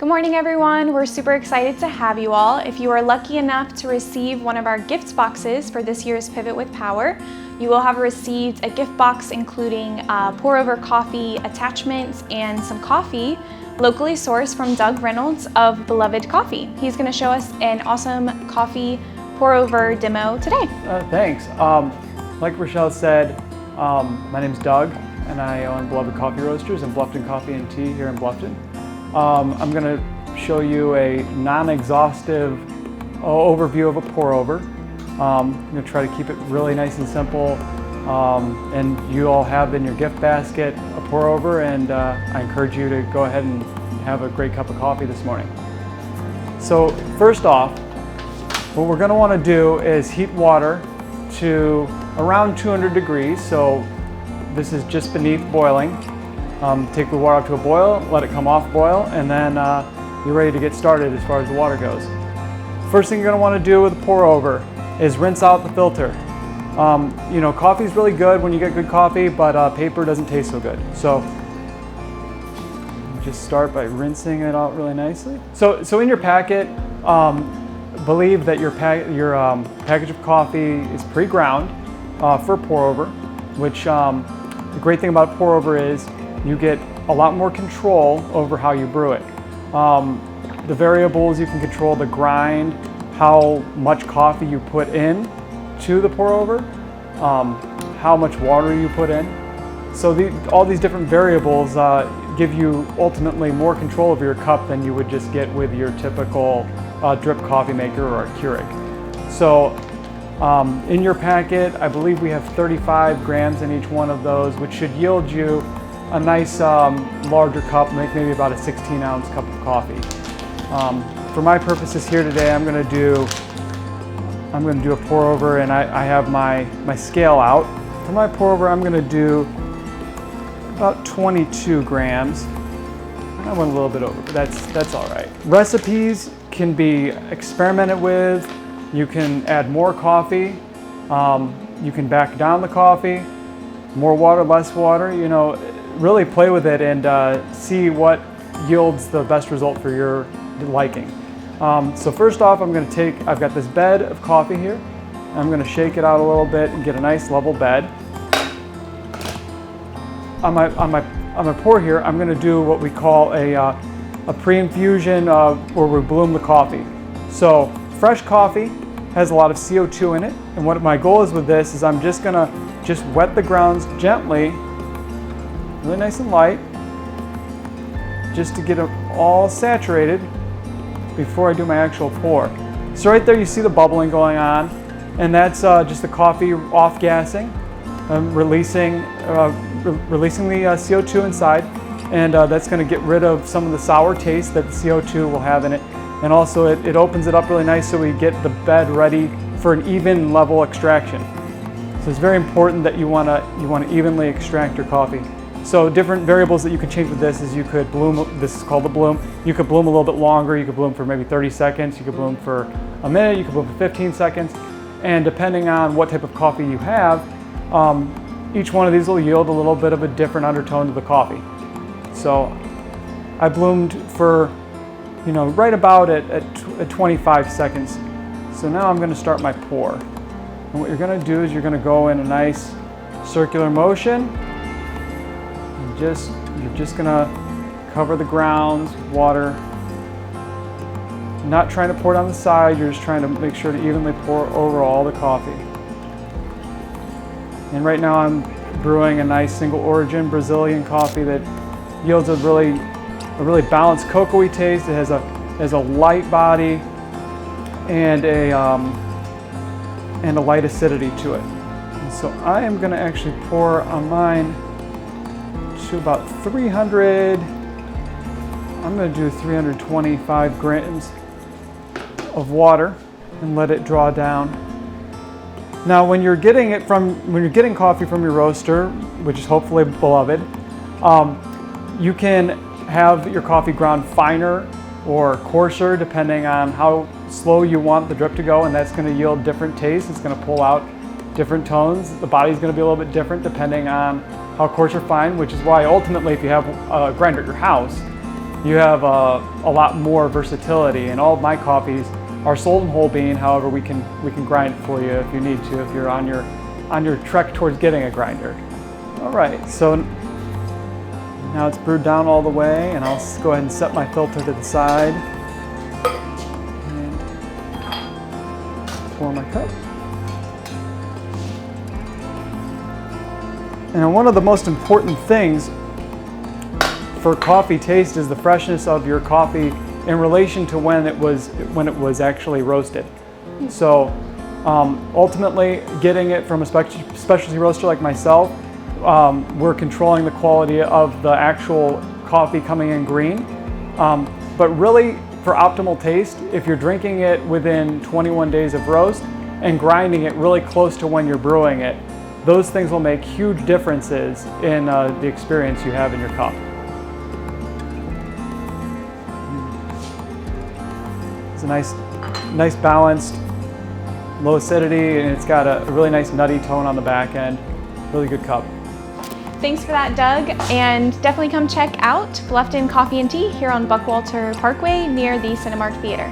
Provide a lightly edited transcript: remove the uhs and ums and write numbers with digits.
Good morning, everyone. We're super excited to have you all. If you are lucky enough to receive one of our gift boxes for this year's Pivot with Power, you will have received a gift box including pour-over coffee attachments and some coffee locally sourced from Doug Reynolds of Beloved Coffee. He's going to show us an awesome coffee pour-over demo today. Thanks. Like Rochelle said, my name's Doug and I own Beloved Coffee Roasters and Bluffton Coffee and Tea here in Bluffton. I'm going to show you a non-exhaustive overview of a pour-over. I'm going to try to keep it really nice and simple, and you all have in your gift basket a pour-over, and I encourage you to go ahead and have a great cup of coffee this morning. So first off, what we're going to want to do is heat water to around 200 degrees, so this is just beneath boiling. Take the water up to a boil, let it come off boil, and then you're ready to get started as far as the water goes. First thing you're going to want to do with a pour over is rinse out the filter. You know, coffee is really good when you get good coffee, but paper doesn't taste so good. So just start by rinsing it out really nicely. So in your packet, believe that your package of coffee is pre-ground for pour over, which the great thing about pour over is you get a lot more control over how you brew it. The variables you can control: the grind, how much coffee you put in to the pour over, how much water you put in. So all these different variables give you ultimately more control over your cup than you would just get with your typical drip coffee maker or a Keurig. So in your packet, I believe we have 35 grams in each one of those, which should yield you a nice larger cup, maybe about a 16-ounce cup of coffee. For my purposes here today, I'm going to do a pour over, and I have my scale out. For my pour over, I'm going to do about 22 grams. I went a little bit over, but that's all right. Recipes can be experimented with. You can add more coffee. You can back down the coffee. More water, less water. You know, really play with it and see what yields the best result for your liking. So first off, I've got this bed of coffee here. I'm going to shake it out a little bit and get a nice level bed. On my pour here, I'm going to do what we call a pre-infusion where we bloom the coffee. So fresh coffee has a lot of CO2 in it, and what my goal is with this is I'm just going to wet the grounds gently, really nice and light, just to get it all saturated before I do my actual pour. So right there you see the bubbling going on, and that's just the coffee off-gassing, releasing the CO2 inside, and that's going to get rid of some of the sour taste that the CO2 will have in it, and also it opens it up really nice so we get the bed ready for an even level extraction. So it's very important that you want to evenly extract your coffee. So different variables that you can change with this is you could bloom, this is called the bloom. You could bloom a little bit longer, you could bloom for maybe 30 seconds, you could bloom for a minute, you could bloom for 15 seconds. And depending on what type of coffee you have, each one of these will yield a little bit of a different undertone to the coffee. So I bloomed for, you know, right about at 25 seconds. So now I'm going to start my pour. And what you're going to do is you're going to go in a nice circular motion. You're just going to cover the grounds with water. Not trying to pour down the side, you're just trying to make sure to evenly pour over all the coffee. And right now I'm brewing a nice single origin Brazilian coffee that yields a really balanced cocoa-y taste. It has a light body and a light acidity to it. And so I am going to actually pour on mine to about 300, I'm going to do 325 grams of water and let it draw down. Now when you're getting coffee from your roaster, which is hopefully Beloved, you can have your coffee ground finer or coarser depending on how slow you want the drip to go, and that's going to yield different tastes. It's going to pull out different tones. The body's going to be a little bit different depending on how coarse or fine, which is why ultimately if you have a grinder at your house, you have a lot more versatility. And all of my coffees are sold in whole bean. However, we can grind it for you if you need to, if you're on your trek towards getting a grinder. All right, so now it's brewed down all the way, and I'll go ahead and set my filter to the side and pour my cup. And one of the most important things for coffee taste is the freshness of your coffee in relation to when it was actually roasted. So ultimately, getting it from a specialty roaster like myself, we're controlling the quality of the actual coffee coming in green. But really, for optimal taste, if you're drinking it within 21 days of roast and grinding it really close to when you're brewing it, those things will make huge differences in the experience you have in your cup. It's a nice balanced, low acidity, and it's got a really nice nutty tone on the back end. Really good cup. Thanks for that, Doug, and definitely come check out Bluffton Coffee and Tea here on Buckwalter Parkway near the Cinemark Theater.